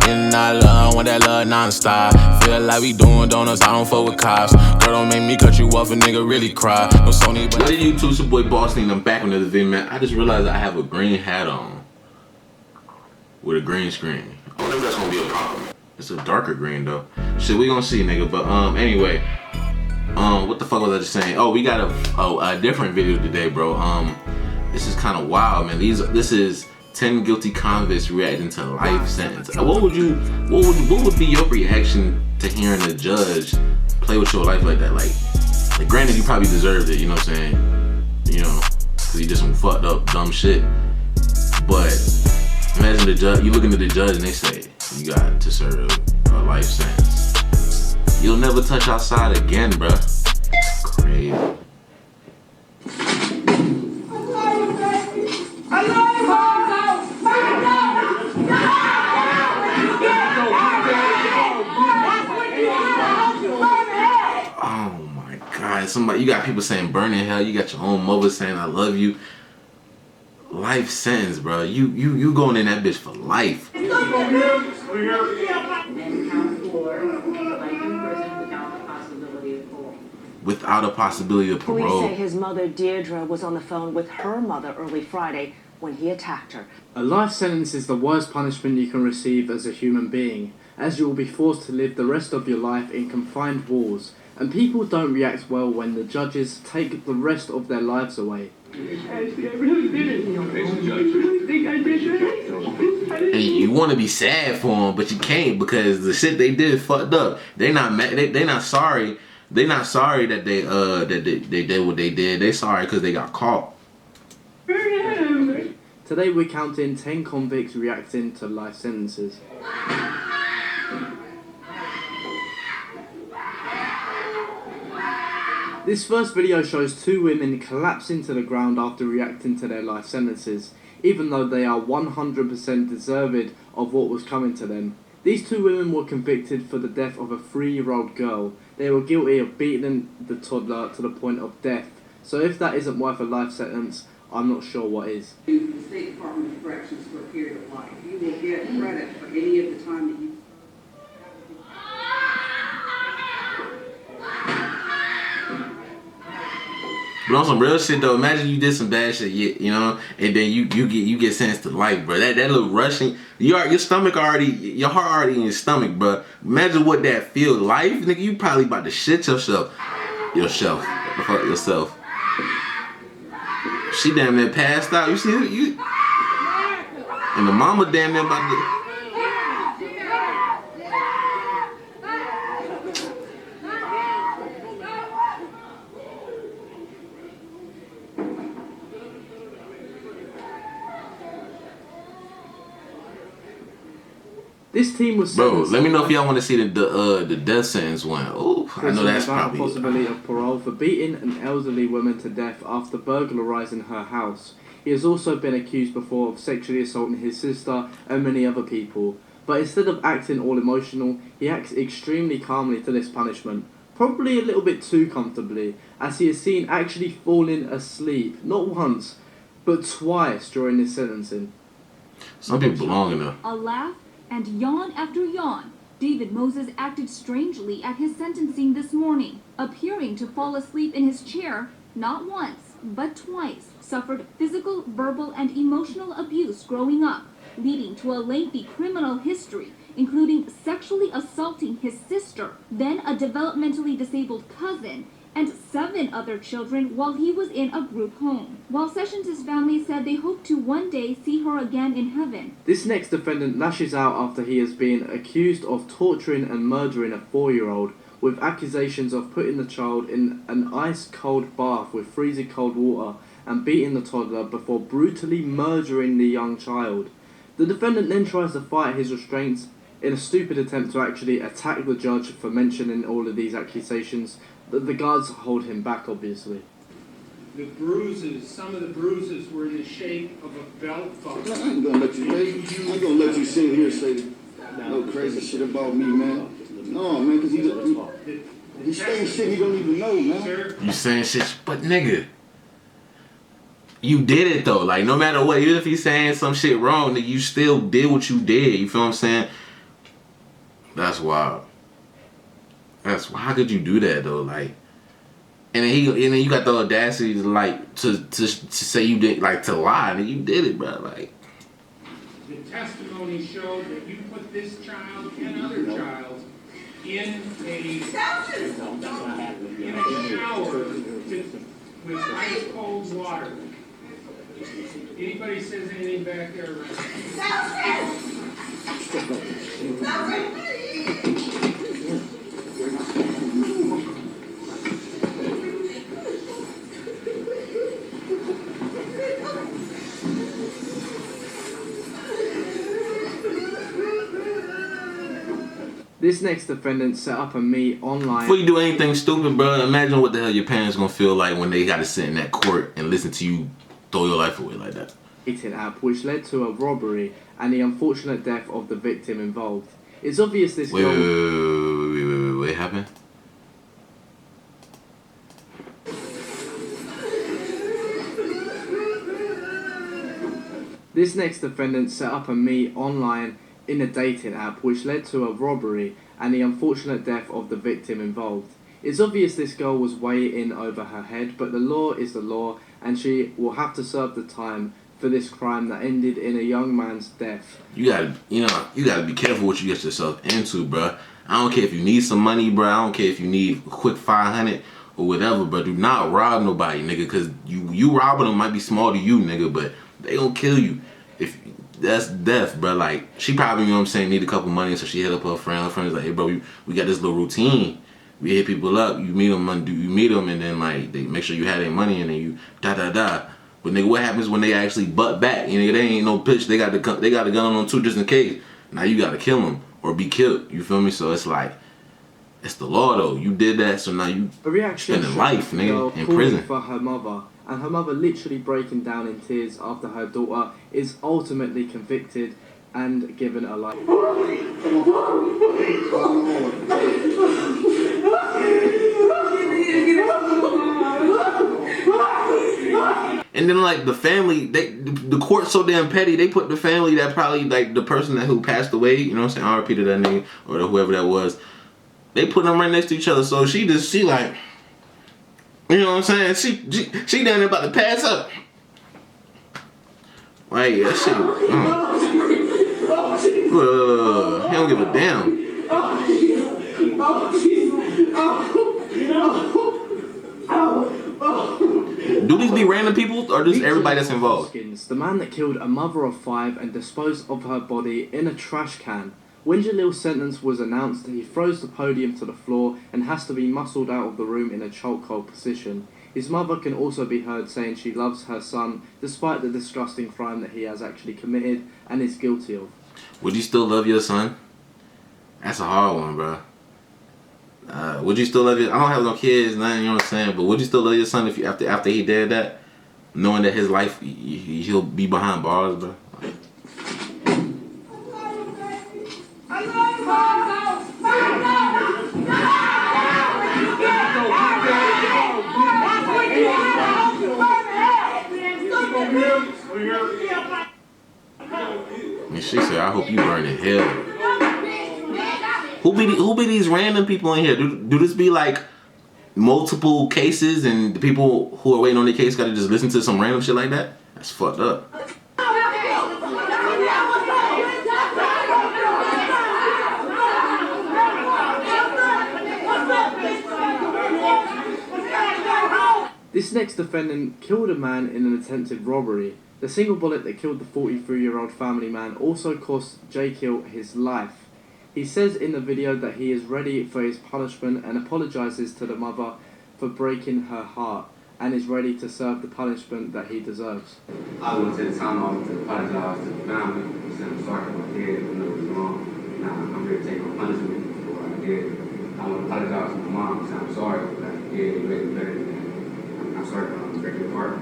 In that love, want that love non-stop. Feel like we doing donuts, I don't fuck with cops. Girl, don't make me cut you off, a nigga really cry. No Sony, but... What did YouTube? It's your boy Bossni, and I'm back with another video, man. I just realized I have a green hat on. With a green screen. I don't know if that's gonna be a problem. It's a darker green, though. Shit, we gonna see, nigga. But, anyway. What the fuck was I just saying? Oh, we got a different video today, bro. This is kind of wild, man. This is 10 guilty convicts reacting to life sentence. What would be your reaction to hearing a judge play with your life like that? Like granted, you probably deserved it, you know what I'm saying? You know, cause you did some fucked up dumb shit. But imagine the judge, you looking at the judge and they say you got to serve a life sentence. You'll never touch outside again, bruh. Crazy. Somebody, you got people saying burn in hell. You got your own mother saying I love you. Life sentence, bro. You going in that bitch for life. Without a possibility of parole. Police say his mother Deirdre was on the phone with her mother early Friday when he attacked her. A life sentence is the worst punishment you can receive as a human being, as you will be forced to live the rest of your life in confined walls. And people don't react well when the judges take the rest of their lives away. Ashley, I really did it. I really think I did it. And you want to be sad for them, but you can't because the shit they did fucked up. They not mad. They not sorry. They not sorry that they did what they did. They sorry because they got caught. Today we're counting 10 convicts reacting to life sentences. This first video shows two women collapsing to the ground after reacting to their life sentences, even though they are 100% deserved of what was coming to them. These two women were convicted for the death of a 3-year-old girl. They were guilty of beating the toddler to the point of death. So if that isn't worth a life sentence, I'm not sure what is. The State Department of Corrections for a period of life. You will get credit for any of the time that you... But on some real shit though, imagine you did some bad shit, you know, and then you get sentenced to life, bro. That little rushing, your stomach already, your heart already in your stomach, bro. Imagine what that feel. Life, nigga, you probably about to shit yourself. What the fuck, yourself. She damn near passed out. You see you, and the mama damn near about to. This team was bro. Let me know if y'all want to see the death sentence one. Oh, I know that's probably a possibility of parole for beating an elderly woman to death after burglarizing her house. He has also been accused before of sexually assaulting his sister and many other people. But instead of acting all emotional, he acts extremely calmly to this punishment. Probably a little bit too comfortably, as he is seen actually falling asleep, not once, but twice during this sentencing. Some people belong in there. A laugh and yawn after yawn. David Moses acted strangely at his sentencing this morning, appearing to fall asleep in his chair, not once, but twice. Suffered physical, verbal, and emotional abuse growing up, leading to a lengthy criminal history, including sexually assaulting his sister, then a developmentally disabled cousin, and 7 other children while he was in a group home. While Sessions' family said they hope to one day see her again in heaven. This next defendant lashes out after he has been accused of torturing and murdering a 4-year-old, with accusations of putting the child in an ice-cold bath with freezing cold water and beating the toddler before brutally murdering the young child. The defendant then tries to fight his restraints in a stupid attempt to actually attack the judge for mentioning all of these accusations. The guards hold him back, obviously. The bruises, some of the bruises were in the shape of a belt buckle. I ain't gonna let you sit here and say no crazy shit about me, man. No, man, because he's saying shit he don't even know, man. You saying shit, but nigga, you did it though. Like, no matter what, even if he's saying some shit wrong, nigga, you still did what you did. You feel what I'm saying? That's wild. That's how could you do that though? Like, and then you got the audacity to like to say you did, like, to lie, and you did it, bro. Like, the testimony showed that you put this child and other child in a shower with ice cold water. Anybody says anything back there? This next defendant set up a meet online. Before you do anything stupid, bro, imagine what the hell your parents gonna feel like when they gotta sit in that court and listen to you throw your life away like that. Dating app, which led to a robbery and the unfortunate death of the victim involved. It's obvious this girl... Wait, what happened? This next defendant set up a meet online in a dating app, which led to a robbery and the unfortunate death of the victim involved. It's obvious this girl was way in over her head, but the law is the law, and she will have to serve the time for this crime that ended in a young man's death. You gotta be careful what you get yourself into, bro. I don't care if you need some money, bro. I don't care if you need a quick 500 or whatever, but do not rob nobody, nigga, because you robbing them might be small to you, nigga, but they gonna kill you. If that's death, bro. Like, she probably, you know what I'm saying, need a couple money, so she hit up her friend. Her friend's like, hey, bro, we got this little routine. We hit people up, you meet them, and then, like, they make sure you have their money, and then you da. But nigga, what happens when they actually butt back? You know, they ain't no pitch. They got the gun on them too, just in case. Now you gotta kill them or be killed. You feel me? So it's like, it's the law though. You did that, so now you spending life, nigga, in prison. For her mother, and her mother literally breaking down in tears after her daughter is ultimately convicted and given a life. And then, like, the family, the court's so damn petty, they put the family that probably, like, the person who passed away, you know what I'm saying, RIP to that nigga, or whoever that was, they put them right next to each other, so she like, you know what I'm saying, she down there about to pass up. Like, that shit, he don't give a damn. Do these be random people or just everybody that's involved? The man that killed a mother of 5 and disposed of her body in a trash can. When Jalil's sentence was announced, he throws the podium to the floor and has to be muscled out of the room in a chokehold position. His mother can also be heard saying she loves her son despite the disgusting crime that he has actually committed and is guilty of. Would you still love your son? That's a hard one, bro. Would you still love your... I don't have no kids, nothing, you know what I'm saying, but would you still love your son if you, after he did that, knowing that his life, he'll be behind bars, bro? And she said, I hope you burn in hell. Who be these random people in here? Do this be like multiple cases and the people who are waiting on their case gotta just listen to some random shit like that? That's fucked up. This next defendant killed a man in an attempted robbery. The single bullet that killed the 43-year-old family man also cost Jekyll his life. He says in the video that he is ready for his punishment and apologises to the mother for breaking her heart and is ready to serve the punishment that he deserves. I want to take the time off to apologize to the family and say I'm sorry for what I did, I know it was wrong. Now I'm here to take my punishment for what I did. I want to apologize to my mom and say I'm sorry for what I did, it made me better than I'm sorry for breaking your heart.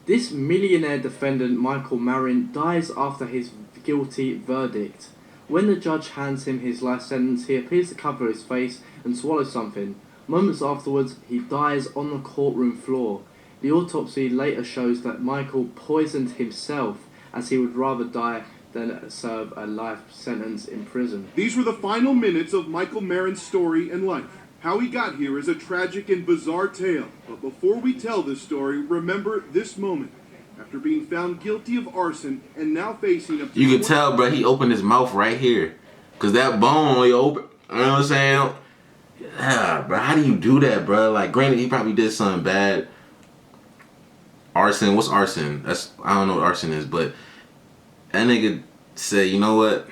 This millionaire defendant, Michael Marin, dies after his guilty verdict. When the judge hands him his life sentence, he appears to cover his face and swallow something. Moments afterwards, he dies on the courtroom floor. The autopsy later shows that Michael poisoned himself as he would rather die than serve a life sentence in prison. These were the final minutes of Michael Marin's story and life. How he got here is a tragic and bizarre tale. But before we tell this story, remember this moment. After being found guilty of arson and now facing up to... You can tell, bro, he opened his mouth right here. Because that bone only open. You know what I'm saying? Yeah, bro, how do you do that, bro? Like, granted, he probably did something bad. Arson, what's arson? I don't know what arson is, but that nigga said, you know what?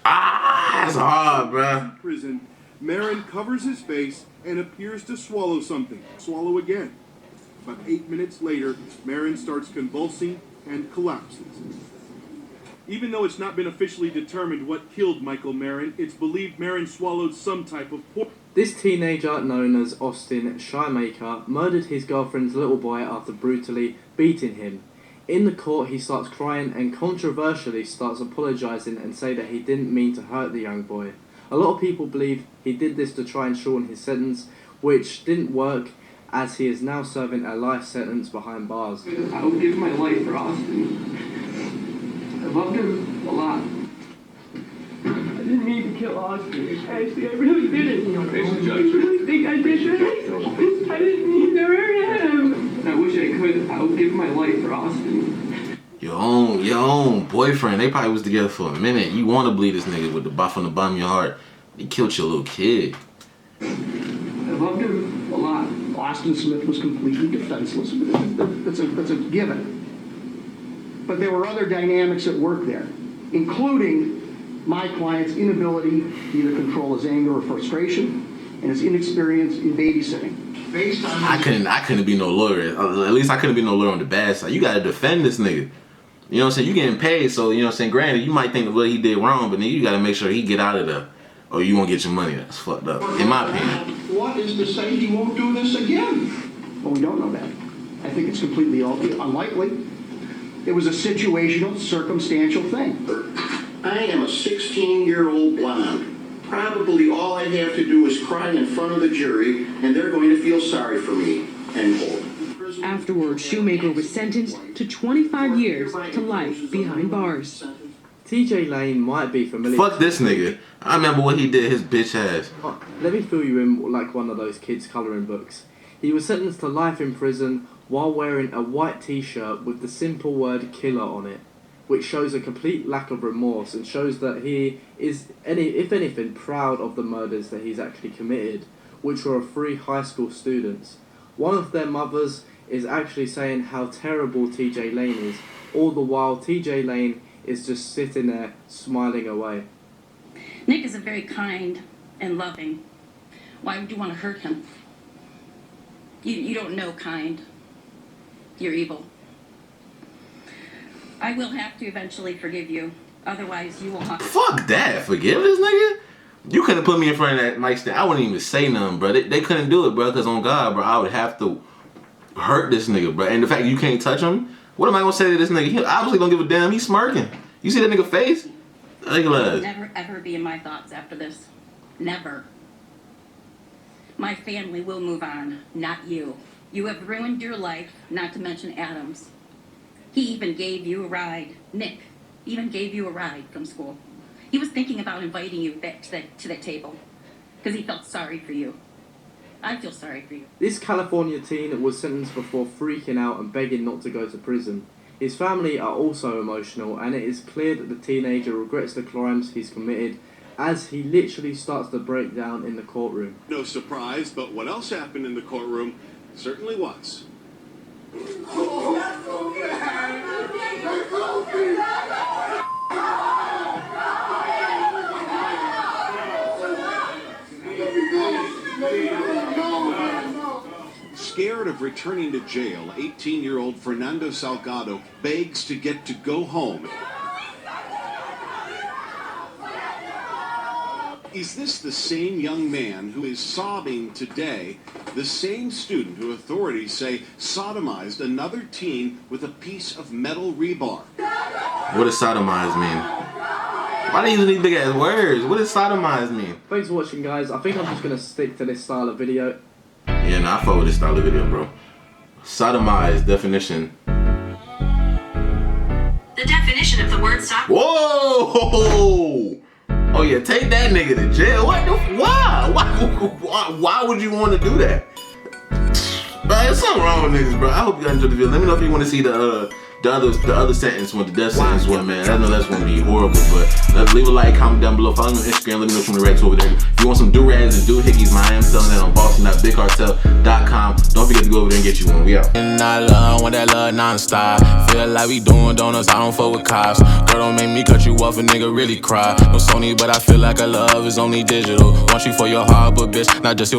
That's hard, bro. Prison, Marin covers his face and appears to swallow something. Swallow again. About 8 minutes later, Marin starts convulsing and collapses. Even though it's not been officially determined what killed Michael Marin, it's believed Marin swallowed some type of poison. This teenager, known as Austin Shymaker, murdered his girlfriend's little boy after brutally beating him. In the court, he starts crying and controversially starts apologising and saying that he didn't mean to hurt the young boy. A lot of people believe he did this to try and shorten his sentence, which didn't work, as he is now serving a life sentence behind bars. I would give my life for Austin. I loved him a lot. I didn't mean to kill Austin. Actually, I really didn't. I really think I did that. I didn't mean to hurt him. I wish I could. I would give my life for Austin. Your own boyfriend, they probably was together for a minute. You want to bleed this nigga with the buff on the bottom of your heart. He killed your little kid. I loved him a lot. Austin Smith was completely defenseless. That's a given. But there were other dynamics at work there, including my client's inability to either control his anger or frustration and his inexperience in babysitting. Based on I couldn't be no lawyer. At least I couldn't be no lawyer on the bad side. You gotta defend this nigga. You know what I'm saying? You getting paid, so you know what I'm saying? Granted, you might think that what he did wrong, but then you gotta make sure he get out of there, or you won't get your money. That's fucked up, in my opinion. What is to say he won't do this again? Well, we don't know that. I think it's completely unlikely. It was a situational, circumstantial thing. I am a 16-year-old blonde. Probably all I have to do is cry in front of the jury, and they're going to feel sorry for me. End quote. Afterwards, Shoemaker was sentenced to 25 years to life behind bars. TJ Lane might be familiar. Fuck this nigga. I remember what he did, his bitch ass. Let me fill you in like one of those kids' colouring books. He was sentenced to life in prison while wearing a white t-shirt with the simple word killer on it, which shows a complete lack of remorse and shows that he is, if anything, proud of the murders that he's actually committed, which were of 3 high school students. One of their mothers is actually saying how terrible TJ Lane is, all the while TJ Lane is just sitting there smiling away. Nick is a very kind and loving. Why would you want to hurt him? You don't know kind. You're evil. I will have to eventually forgive you. Otherwise, you will have to... Fuck that. Forgive this nigga? You couldn't put me in front of that nightstand. I wouldn't even say nothing, bro. They couldn't do it, bro, because on God, bro, I would have to hurt this nigga, bro. And the fact that you can't touch him, what am I going to say to this nigga? He obviously don't give a damn. He's smirking. You see that nigga face? You'll never, ever be in my thoughts after this. Never. My family will move on, not you. You have ruined your life, not to mention Adam's. He even gave you a ride. Nick even gave you a ride from school. He was thinking about inviting you back to that table because he felt sorry for you. I feel sorry for you. This California teen was sentenced before freaking out and begging not to go to prison. His family are also emotional, and it is clear that the teenager regrets the crimes he's committed as he literally starts to break down in the courtroom. No surprise, but what else happened in the courtroom certainly was. Scared of returning to jail, 18-year-old Fernando Salgado begs to get to go home. Is this the same young man who is sobbing today, the same student who authorities say sodomized another teen with a piece of metal rebar? What does sodomize mean? Why do you use these big ass words? What does sodomize mean? Thanks for watching, guys. I think I'm just going to stick to this style of video. Yeah, nah, I fuck with this style of video, bro. Sodomize definition. The definition the word stop. Whoa! Oh yeah, take that nigga to jail. What the? Why would you want to do that? Bro, there's something wrong with niggas, bro. I hope you guys enjoyed the video. Let me know if you want to see the other sentence, what the death sentence was, man. I know that's gonna be horrible, but leave a like, comment down below, follow me on Instagram, let me know what you want to react to over there. If you want some do-rags and do-hickeys, man, I am selling that on Bossni.bigcartel.com. Don't forget to go over there and get you one. We out. And I love when that love non-stop. Feel like we doing donuts, I don't fuck with cops. Girl, don't make me cut you off, a nigga really cry. No Sony, but I feel like our love is only digital. Want you for your heart, but bitch, not just your